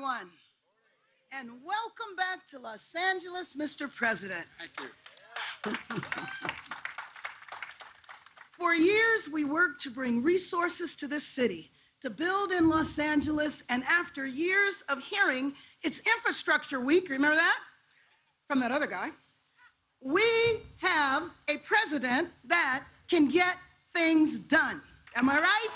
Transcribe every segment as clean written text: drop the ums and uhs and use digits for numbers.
everyone, and welcome back to Los Angeles, Mr. President. Thank you. For years, we worked to bring resources to this city, to build in Los Angeles, and after years of hearing it's Infrastructure Week, remember that? From that other guy. We have a president that can get things done. Am I right?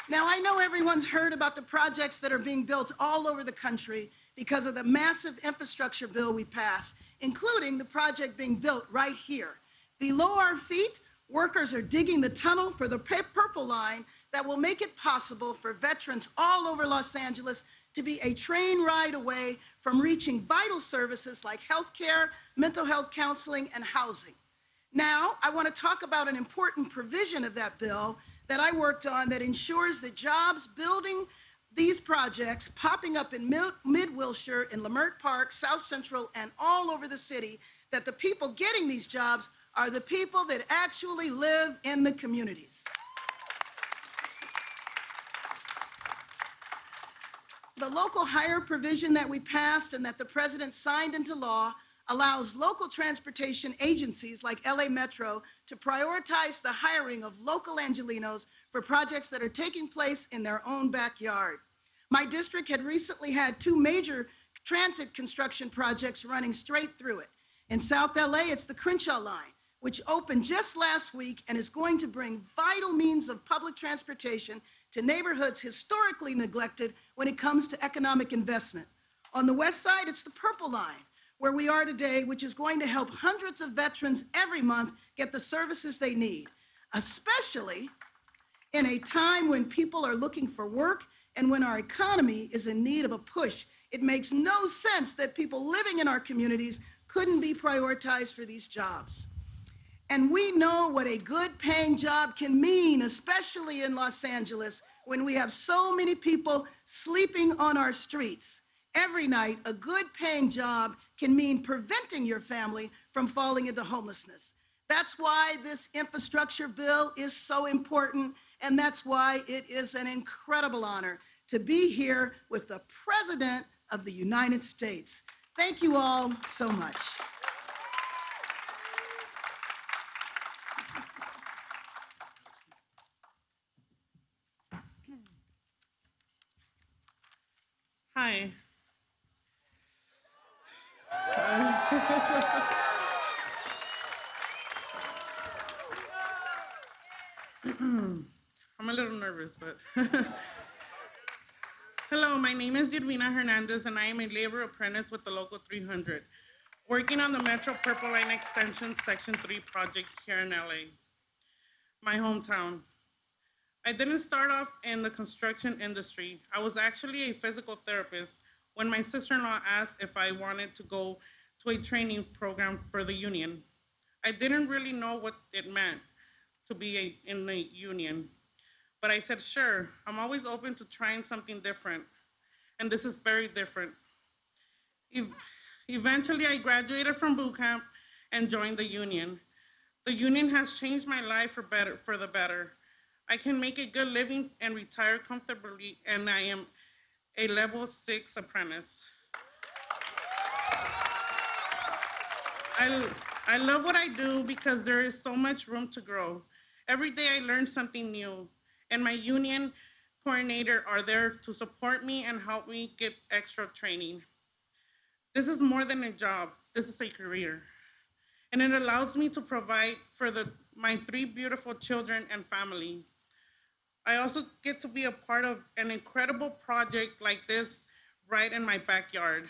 Now, I know everyone's heard about the projects that are being built all over the country because of the massive infrastructure bill we passed, including the project being built right here. Below our feet, workers are digging the tunnel for the Purple Line that will make it possible for veterans all over Los Angeles to be a train ride away from reaching vital services like healthcare, mental health counseling, and housing. Now, I want to talk about an important provision of that bill that I worked on that ensures that jobs building these projects popping up in Mid-Wilshire, in Leimert Park, South Central, and all over the city, that the people getting these jobs are the people that actually live in the communities. The local hire provision that we passed and that the president signed into law allows local transportation agencies like LA Metro to prioritize the hiring of local Angelenos for projects that are taking place in their own backyard. My district had recently had two major transit construction projects running straight through it. In South LA, it's the Crenshaw Line, which opened just last week and is going to bring vital means of public transportation to neighborhoods historically neglected when it comes to economic investment. On the west side, it's the Purple Line, where we are today, which is going to help hundreds of veterans every month get the services they need, especially in a time when people are looking for work and when our economy is in need of a push. It makes no sense that people living in our communities couldn't be prioritized for these jobs. And we know what a good paying job can mean, especially in Los Angeles, when we have so many people sleeping on our streets. Every night, a good paying job can mean preventing your family from falling into homelessness. That's why this infrastructure bill is so important, and that's why it is an incredible honor to be here with the President of the United States. Thank you all so much. Hi. I'm a little nervous, but hello, my name is Yurvina Hernandez, and I am a labor apprentice with the Local 300, working on the Metro Purple Line Extension Section 3 project here in LA, my hometown. I didn't start off in the construction industry. I was actually a physical therapist when my sister-in-law asked if I wanted to go to a training program for the union. I didn't really know what it meant to be in a union, but I said, sure, I'm always open to trying something different, and this is very different. Eventually, I graduated from boot camp and joined the union. The union has changed my life for the better. I can make a good living and retire comfortably, and I am a level 6 apprentice. I love what I do because there is so much room to grow. Every day I learn something new, and my union coordinator are there to support me and help me get extra training. This is more than a job, this is a career. And it allows me to provide for my 3 beautiful children and family. I also get to be a part of an incredible project like this right in my backyard.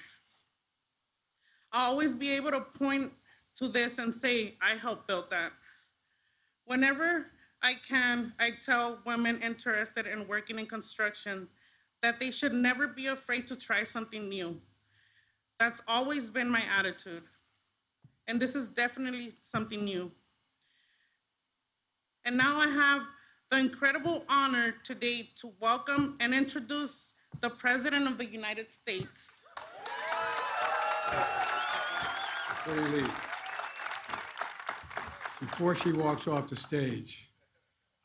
I'll always be able to point to this and say, I helped build that. Whenever I can, I tell women interested in working in construction that they should never be afraid to try something new. That's always been my attitude. And this is definitely something new. And now I have the incredible honor today to welcome and introduce the President of the United States. Before you leave, before she walks off the stage,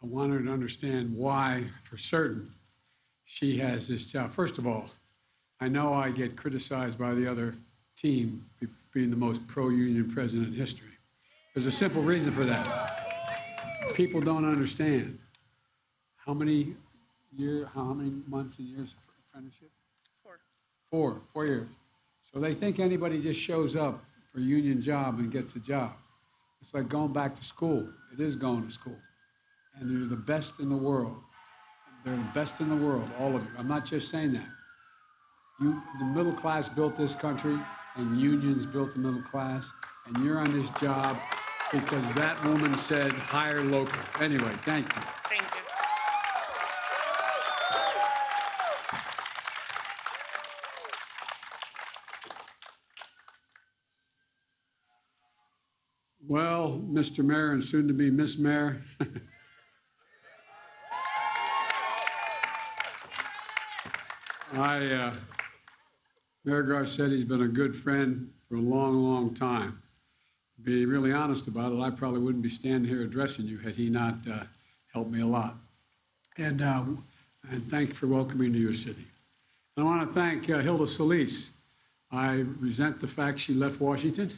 I want her to understand why, for certain, she has this job. First of all, I know I get criticized by the other team for being the most pro-union president in history. There's a simple reason for that. People don't understand how many months and years of apprenticeship? 4. 4 years. So they think anybody just shows up for a union job and gets a job. It's like going back to school. It is going to school. And they're the best in the world. They're the best in the world, all of you. I'm not just saying that. The middle class built this country, and unions built the middle class, and you're on this job because that woman said hire local. Anyway, thank you. Thank you. Well, Mr. Mayor and soon to be Miss Mayor. Mayor Garcetti's been a good friend for a long, long time. To be really honest about it, I probably wouldn't be standing here addressing you had he not helped me a lot. And thank you for welcoming me to your city. And I want to thank Hilda Solis. I resent the fact she left Washington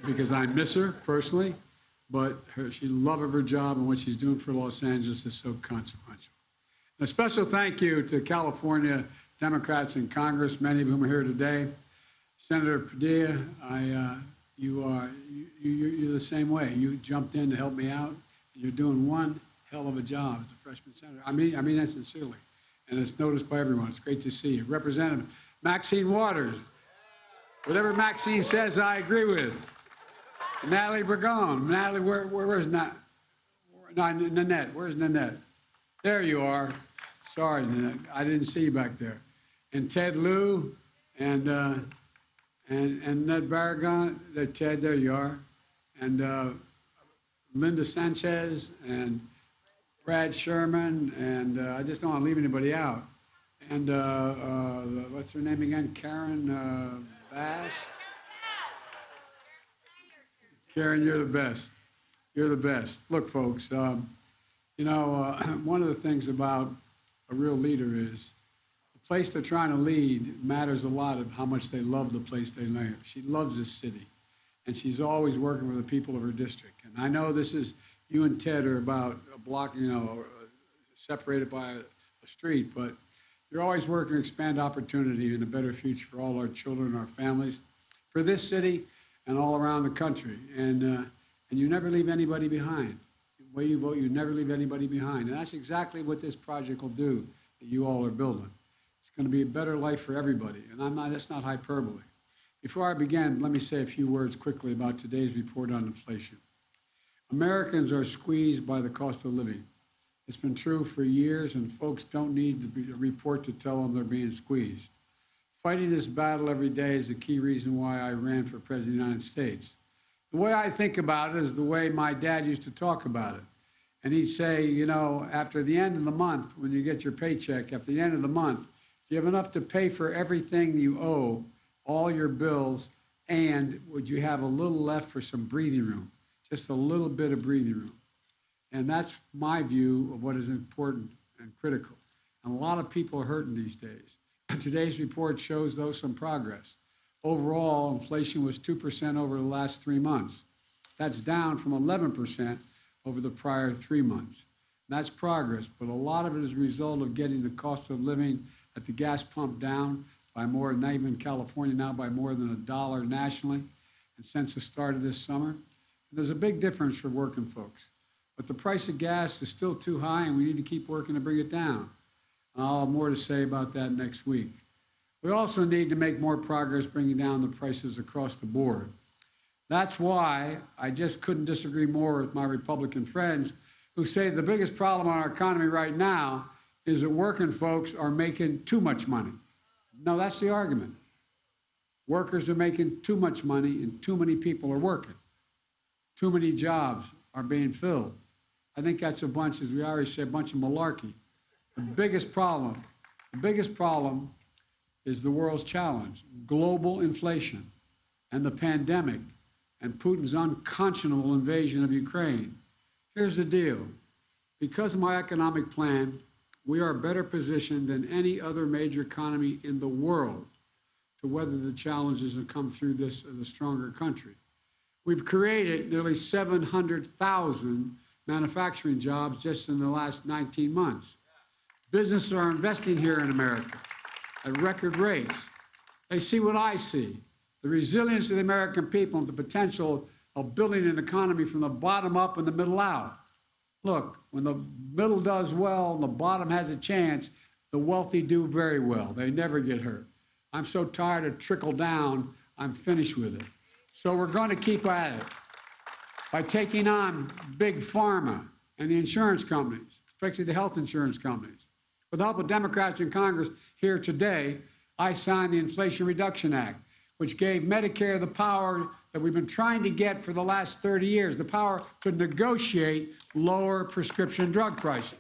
because I miss her personally, but she love of her job and what she's doing for Los Angeles is so consequential. And a special thank you to California Democrats in Congress, many of whom are here today. Senator Padilla, you're the same way. You jumped in to help me out. You're doing one hell of a job as a freshman senator. I mean that sincerely, and it's noticed by everyone. It's great to see you. Representative Maxine Waters. Whatever Maxine says, I agree with. Natalie Bergon. Natalie, where's Nanette? Where's Nanette? There you are. Sorry, Nanette. I didn't see you back there. And Ted Lieu and Ned Barragan. Ted, there you are. And Linda Sanchez and Brad Sherman. And I just don't want to leave anybody out. And what's her name again? Karen Bass. Karen, you're the best. You're the best. Look, folks, you know, one of the things about a real leader is the place they're trying to lead matters a lot of how much they love the place they live. She loves this city, and she's always working with the people of her district. And I know this is, you and Ted are about a block, you know, separated by a street, but you're always working to expand opportunity and a better future for all our children and our families, for this city and all around the country. And you never leave anybody behind. The way you vote, you never leave anybody behind. And that's exactly what this project will do that you all are building. It's going to be a better life for everybody. And that's not hyperbole. Before I begin, let me say a few words quickly about today's report on inflation. Americans are squeezed by the cost of living. It's been true for years, and folks don't need a report to tell them they're being squeezed. Fighting this battle every day is the key reason why I ran for President of the United States. The way I think about it is the way my dad used to talk about it. And he'd say, you know, after the end of the month, when you get your paycheck, after the end of the month, do you have enough to pay for everything you owe, all your bills, and would you have a little left for some breathing room, just a little bit of breathing room? And that's my view of what is important and critical. And a lot of people are hurting these days. Today's report shows, though, some progress. Overall, inflation was 2% over the last 3 months. That's down from 11% over the prior 3 months. And that's progress, but a lot of it is a result of getting the cost of living at the gas pump down by more, not even in California now, by more than $1 nationally, and since the start of this summer. There's a big difference for working folks. But the price of gas is still too high, and we need to keep working to bring it down. I'll have more to say about that next week. We also need to make more progress bringing down the prices across the board. That's why I just couldn't disagree more with my Republican friends who say the biggest problem in our economy right now is that working folks are making too much money. No, that's the argument. Workers are making too much money and too many people are working. Too many jobs are being filled. I think that's a bunch, as we already said, a bunch of malarkey. The biggest problem is the world's challenge, global inflation and the pandemic and Putin's unconscionable invasion of Ukraine. Here's the deal. Because of my economic plan, we are better positioned than any other major economy in the world to weather the challenges that come through this as a stronger country. We've created nearly 700,000 manufacturing jobs just in the last 19 months. Businesses are investing here in America at record rates. They see what I see, the resilience of the American people and the potential of building an economy from the bottom up and the middle out. Look, when the middle does well and the bottom has a chance, the wealthy do very well. They never get hurt. I'm so tired of trickle down, I'm finished with it. So we're going to keep at it by taking on big pharma and the insurance companies, especially the health insurance companies. With the help of Democrats in Congress here today, I signed the Inflation Reduction Act, which gave Medicare the power that we've been trying to get for the last 30 years, the power to negotiate lower prescription drug prices.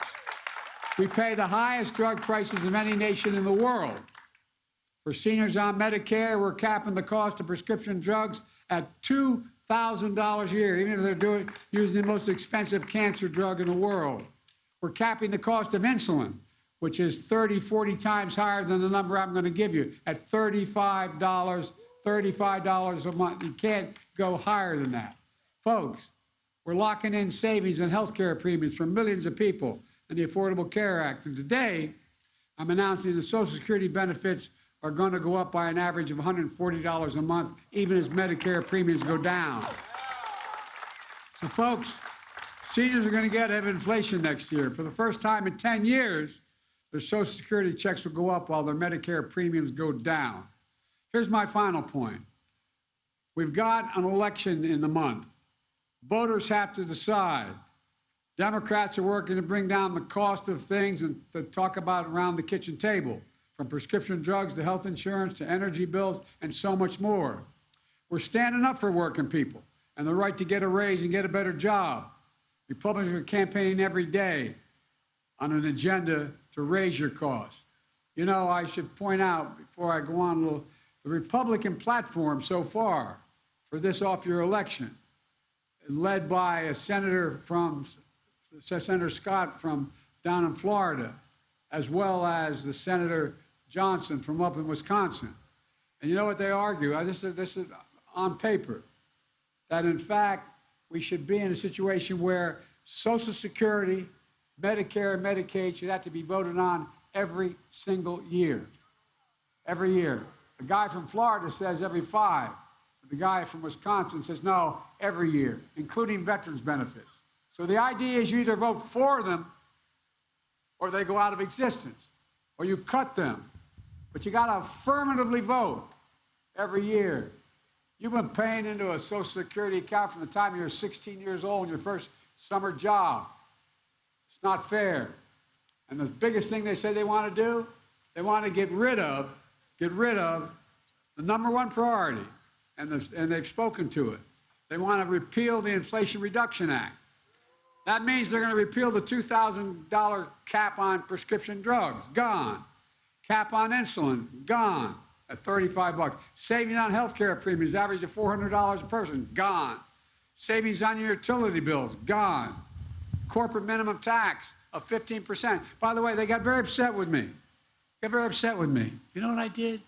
We pay the highest drug prices of any nation in the world. For seniors on Medicare, we're capping the cost of prescription drugs at $2,000 a year, even if they're using the most expensive cancer drug in the world. We're capping the cost of insulin, which is 30, 40 times higher than the number I'm going to give you, at $35 a month. You can't go higher than that. Folks, we're locking in savings and health care premiums for millions of people in the Affordable Care Act. And today, I'm announcing the Social Security benefits are going to go up by an average of $140 a month, even as Medicare premiums go down. So, folks, seniors are going to get ahead of inflation next year. For the first time in 10 years, their Social Security checks will go up while their Medicare premiums go down. Here's my final point. We've got an election in the month. Voters have to decide. Democrats are working to bring down the cost of things and to talk about around the kitchen table, from prescription drugs to health insurance to energy bills and so much more. We're standing up for working people and the right to get a raise and get a better job. Republicans are campaigning every day on an agenda to raise your costs. You know, I should point out before I go on a little, the Republican platform so far for this off-year election, led by a Senator Scott from down in Florida, as well as the Senator Johnson from up in Wisconsin. And you know what they argue? This is on paper, that in fact we should be in a situation where Social Security, Medicare, and Medicaid should have to be voted on every single year. Every year. The guy from Florida says every 5. The guy from Wisconsin says no, every year, including veterans benefits. So the idea is you either vote for them or they go out of existence, or you cut them. But you got to affirmatively vote every year. You've been paying into a Social Security account from the time you were 16 years old in your first summer job. It's not fair. And the biggest thing they say they want to do, they want to get rid of the number one priority, and they've spoken to it. They want to repeal the Inflation Reduction Act. That means they're going to repeal the $2,000 cap on prescription drugs, gone. Cap on insulin, gone at $35. Savings on health care premiums, average of $400 a person, gone. Savings on your utility bills, gone. Corporate minimum tax of 15%. By the way, they got very upset with me. You know what I did?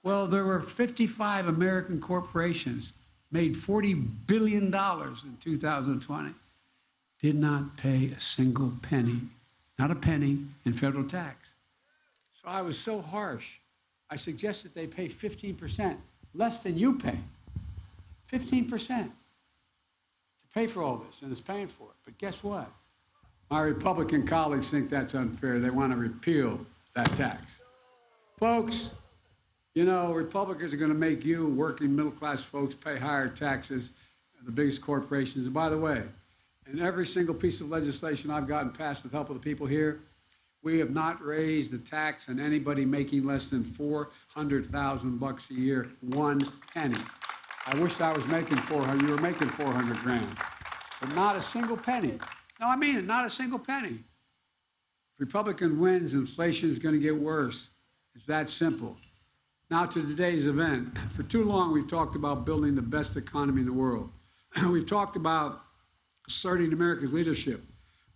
Well, there were 55 American corporations, made $40 billion in 2020, did not pay a single penny, not a penny, in federal tax. So I was so harsh. I suggested they pay 15%, less than you pay. 15% to pay for all this, and it's paying for it. But guess what? My Republican colleagues think that's unfair. They want to repeal that tax. Folks, you know, Republicans are going to make you, working middle-class folks, pay higher taxes than the biggest corporations. And by the way, in every single piece of legislation I've gotten passed with the help of the people here, we have not raised the tax on anybody making less than $400,000 a year, 1 penny. I wish I was making 400. You were making 400 grand, but not a single penny. No, I mean it, not a single penny. If Republican wins, inflation is going to get worse. It's that simple. Now to today's event. For too long, we've talked about building the best economy in the world. We've talked about asserting America's leadership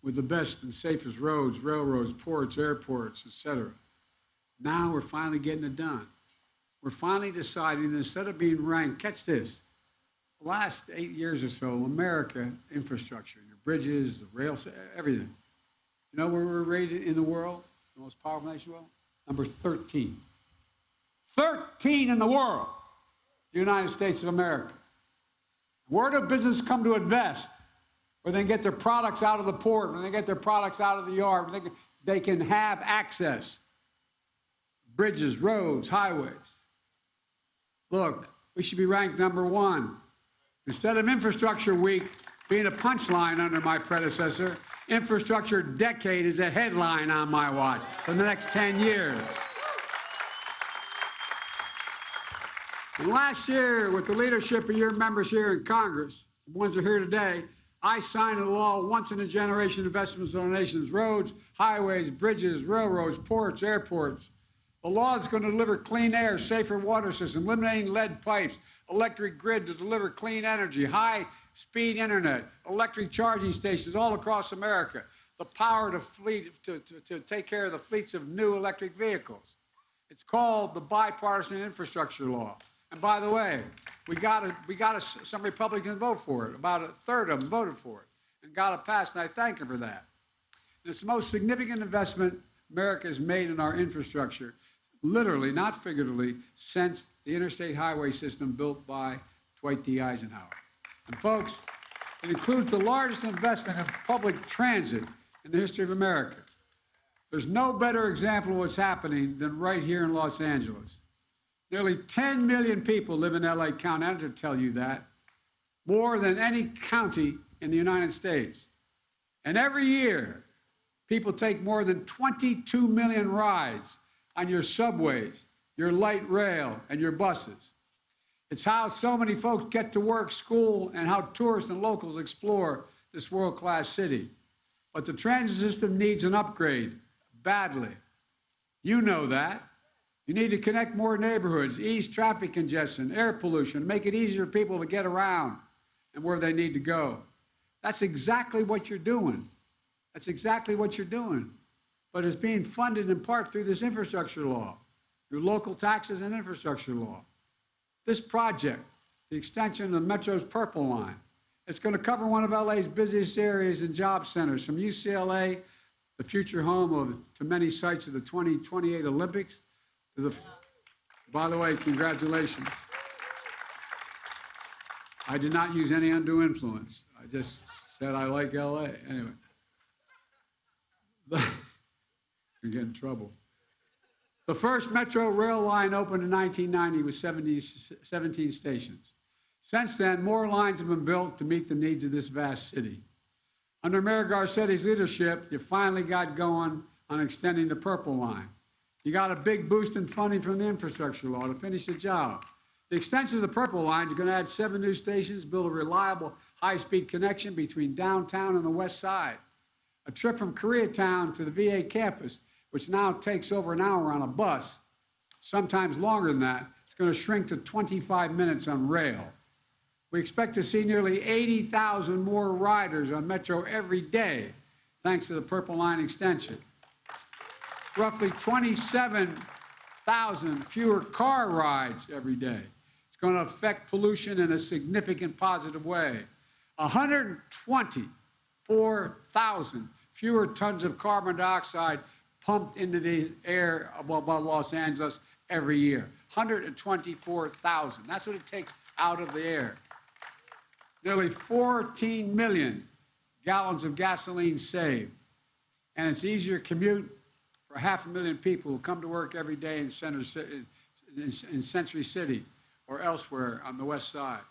with the best and safest roads, railroads, ports, airports, etc. Now we're finally getting it done. We're finally deciding that instead of being ranked, catch this, the last 8 years or so, America infrastructure, your bridges, the rails, everything. You know where we're rated in the world, the most powerful nation in the world? Number 13. 13 in the world, the United States of America. Where do business come to invest? Where they get their products out of the port, when they get their products out of the yard, when they can have access. Bridges, roads, highways. Look, we should be ranked number 1. Instead of Infrastructure Week being a punchline under my predecessor, Infrastructure Decade is a headline on my watch for the next 10 years. And last year, with the leadership of your members here in Congress, the ones who are here today, I signed a law, once-in-a-generation investments on our nation's roads, highways, bridges, railroads, ports, airports. The law is going to deliver clean air, safer water systems, eliminating lead pipes, electric grid to deliver clean energy, high-speed internet, electric charging stations all across America, the power to take care of the fleets of new electric vehicles. It's called the Bipartisan Infrastructure Law. And by the way, some Republicans vote for it. About a third of them voted for it and got it passed, and I thank them for that. And it's the most significant investment America has made in our infrastructure, literally, not figuratively, since the interstate highway system built by Dwight D. Eisenhower. And folks, it includes the largest investment in public transit in the history of America. There's no better example of what's happening than right here in Los Angeles. Nearly 10 million people live in LA County. I have to tell you that. More than any county in the United States. And every year, people take more than 22 million rides on your subways, your light rail, and your buses. It's how so many folks get to work, school, and how tourists and locals explore this world-class city. But the transit system needs an upgrade badly. You know that. You need to connect more neighborhoods, ease traffic congestion, air pollution, make it easier for people to get around and where they need to go. That's exactly what you're doing. That's exactly what you're doing. But it's being funded in part through this infrastructure law, through local taxes and infrastructure law. This project, the extension of the Metro's Purple Line, it's going to cover one of LA's busiest areas and job centers, from UCLA, the future home to many sites of the 2028 Olympics, by the way, congratulations. I did not use any undue influence. I just said I like LA. Anyway. You get in trouble. The first Metro rail line opened in 1990 with 17 stations. Since then, more lines have been built to meet the needs of this vast city. Under Mayor Garcetti's leadership, you finally got going on extending the Purple Line. You got a big boost in funding from the infrastructure law to finish the job. The extension of the Purple Line is going to add 7 new stations, build a reliable high-speed connection between downtown and the west side. A trip from Koreatown to the VA campus, which now takes over an hour on a bus, sometimes longer than that, it's going to shrink to 25 minutes on rail. We expect to see nearly 80,000 more riders on Metro every day, thanks to the Purple Line extension. Roughly 27,000 fewer car rides every day. It's going to affect pollution in a significant positive way. 124,000 fewer tons of carbon dioxide pumped into the air above Los Angeles every year. 124,000. That's what it takes out of the air. Nearly 14 million gallons of gasoline saved. And it's easier to commute for 500,000 people who come to work every day in Century City or elsewhere on the west side.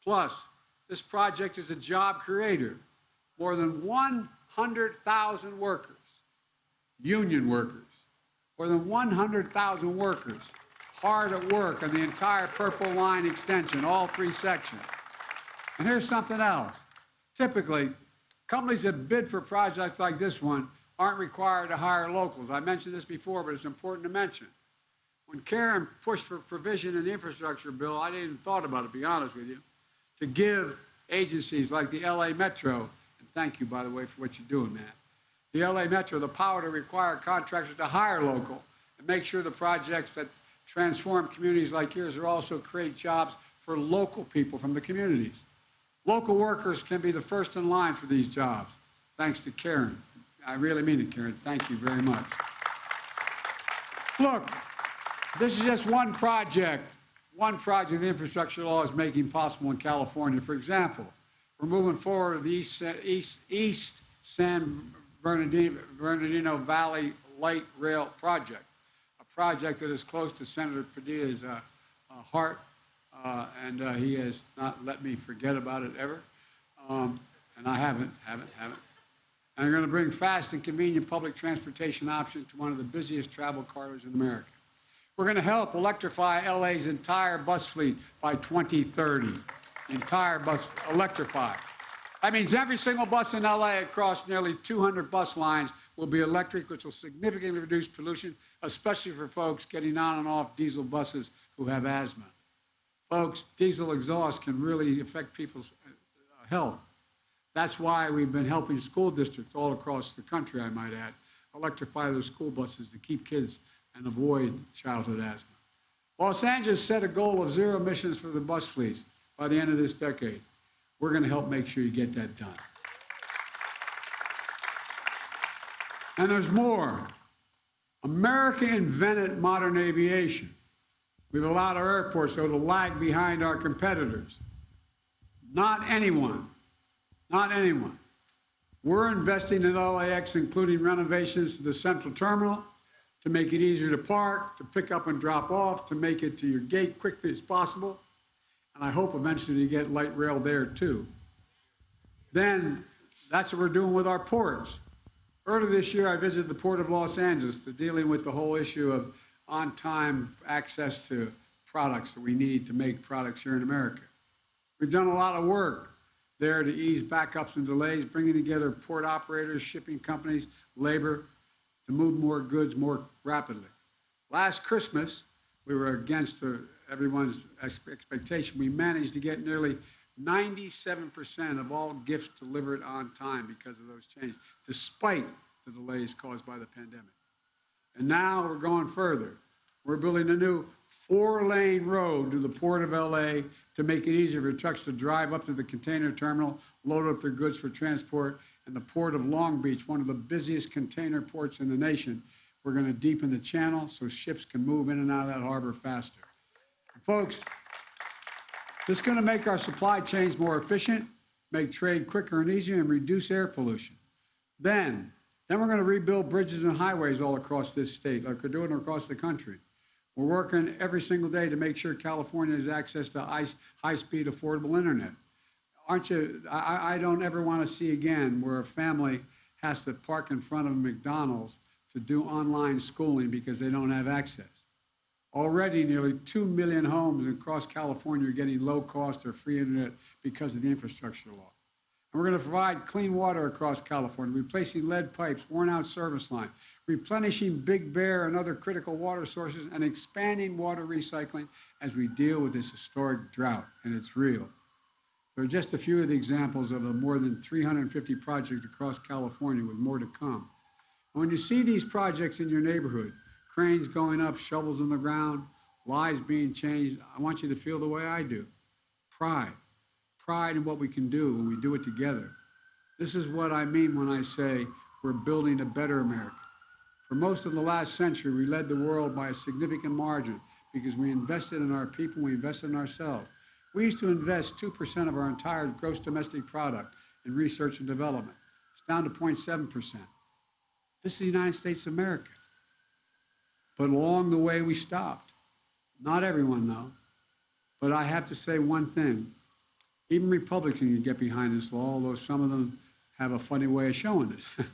Plus, this project is a job creator. More than 100,000 workers, union workers, more than 100,000 workers hard at work on the entire Purple Line extension, all 3 sections. And here's something else. Typically, companies that bid for projects like this one aren't required to hire locals. I mentioned this before, but it's important to mention. When Karen pushed for provision in the infrastructure bill, I didn't even thought about it, to be honest with you, to give agencies like the LA Metro and thank you, by the way, for what you're doing, man. The LA Metro, the power to require contractors to hire local and make sure the projects that transform communities like yours are also create jobs for local people from the communities. Local workers can be the first in line for these jobs, thanks to Karen. I really mean it, Karen. Thank you very much. Look, this is just one project the infrastructure law is making possible in California. For example, we're moving forward with the East San Bernardino Valley Light Rail Project, a project that is close to Senator Padilla's heart, and he has not let me forget about it ever, and I haven't. And they're going to bring fast and convenient public transportation options to one of the busiest travel corridors in America. We're going to help electrify LA's entire bus fleet by 2030. Entire bus electrified. That means every single bus in LA across nearly 200 bus lines will be electric, which will significantly reduce pollution, especially for folks getting on and off diesel buses who have asthma. Folks, diesel exhaust can really affect people's health. That's why we've been helping school districts all across the country, I might add, electrify their school buses to keep kids and avoid childhood asthma. Los Angeles set a goal of zero emissions for the bus fleets by the end of this decade. We're going to help make sure you get that done. And there's more. America invented modern aviation. We've allowed our airports, though, to lag behind our competitors. Not anyone. Not anyone. We're investing in LAX, including renovations to the central terminal, to make it easier to park, to pick up and drop off, to make it to your gate quickly as possible. And I hope eventually to get light rail there too. Then that's what we're doing with our ports. Earlier this year, I visited the Port of Los Angeles to dealing with the whole issue of on-time access to products that we need to make products here in America. We've done a lot of work there to ease backups and delays, bringing together port operators, shipping companies, labor, to move more goods more rapidly. Last Christmas, we were against everyone's expectation. We managed to get nearly 97% of all gifts delivered on time because of those changes, despite the delays caused by the pandemic. And now we're going further. We're building a new 4-lane road to the Port of LA to make it easier for trucks to drive up to the container terminal, load up their goods for transport, and the Port of Long Beach, one of the busiest container ports in the nation. We're going to deepen the channel so ships can move in and out of that harbor faster. And folks, this is going to make our supply chains more efficient, make trade quicker and easier, and reduce air pollution. Then we're going to rebuild bridges and highways all across this state, like we're doing across the country. We're working every single day to make sure California has access to high-speed, affordable internet. I don't ever want to see again where a family has to park in front of a McDonald's to do online schooling because they don't have access. Already, nearly 2 million homes across California are getting low-cost or free internet because of the infrastructure law. And we're going to provide clean water across California, replacing lead pipes, worn-out service lines, replenishing Big Bear and other critical water sources, and expanding water recycling as we deal with this historic drought, and it's real. There are just a few of the examples of the more than 350 projects across California with more to come. And when you see these projects in your neighborhood, cranes going up, shovels in the ground, lives being changed, I want you to feel the way I do. Pride. Pride in what we can do when we do it together. This is what I mean when I say we're building a better America. For most of the last century, we led the world by a significant margin because we invested in our people, we invested in ourselves. We used to invest 2% of our entire gross domestic product in research and development. It's down to 0.7%. This is the United States of America. But along the way, we stopped. Not everyone, though. But I have to say one thing. Even Republicans can get behind this law, although some of them have a funny way of showing it.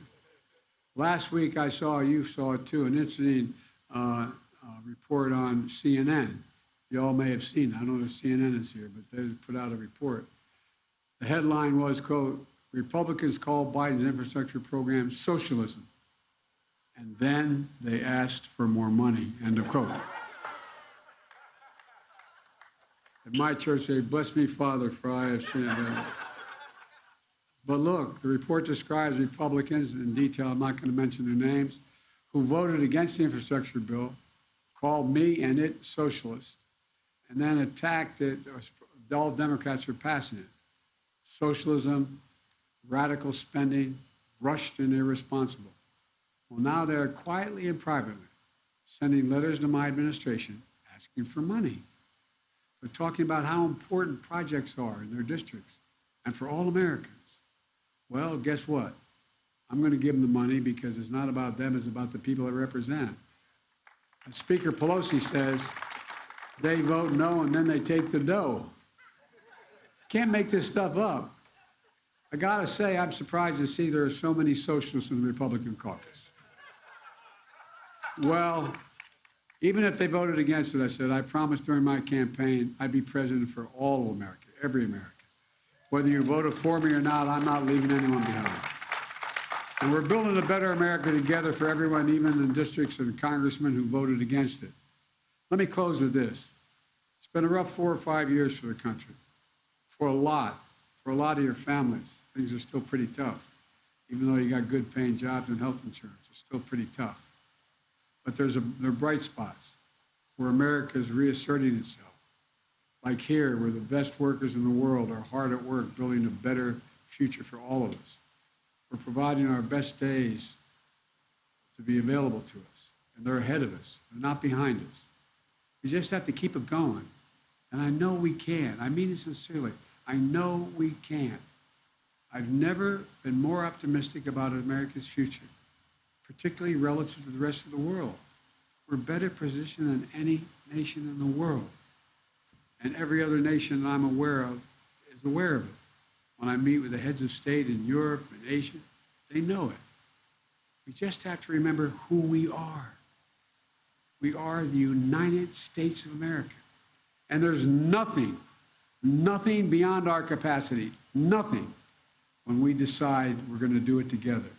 Last week, I saw, you saw it too, an interesting report on CNN. You all may have seen it. I don't know if CNN is here, but they put out a report. The headline was, quote, Republicans call Biden's infrastructure program socialism. And then they asked for more money, end of quote. At my church, they bless me, Father, for I have sinned. But look, the report describes Republicans in detail, I'm not going to mention their names, who voted against the infrastructure bill, called me and it socialist, and then attacked it, all Democrats for passing it. Socialism, radical spending, rushed and irresponsible. Well, now they're quietly and privately sending letters to my administration asking for money. They're talking about how important projects are in their districts and for all Americans. Well, guess what? I'm going to give them the money because it's not about them, it's about the people I represent. And Speaker Pelosi says they vote no and then they take the dough. Can't make this stuff up. I got to say, I'm surprised to see there are so many socialists in the Republican caucus. Well, even if they voted against it, I said, I promised during my campaign I'd be president for all of America, every American. Whether you voted for me or not, I'm not leaving anyone behind. And we're building a better America together for everyone, even in districts and congressmen who voted against it. Let me close with this. It's been a rough 4 or 5 years for the country. For a lot of your families, things are still pretty tough. Even though you got good paying jobs and health insurance, it's still pretty tough. But there are bright spots where America is reasserting itself. Like here, where the best workers in the world are hard at work building a better future for all of us. We're providing our best days to be available to us, and they're ahead of us. They're not behind us. We just have to keep it going. And I know we can. I mean it sincerely. I know we can. I've never been more optimistic about America's future, particularly relative to the rest of the world. We're better positioned than any nation in the world. And every other nation that I'm aware of is aware of it. When I meet with the heads of state in Europe and Asia, they know it. We just have to remember who we are. We are the United States of America. And there's nothing beyond our capacity, nothing, when we decide we're going to do it together.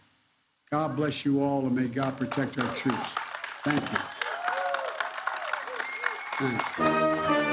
God bless you all, and may God protect our troops. Thank you. Thanks.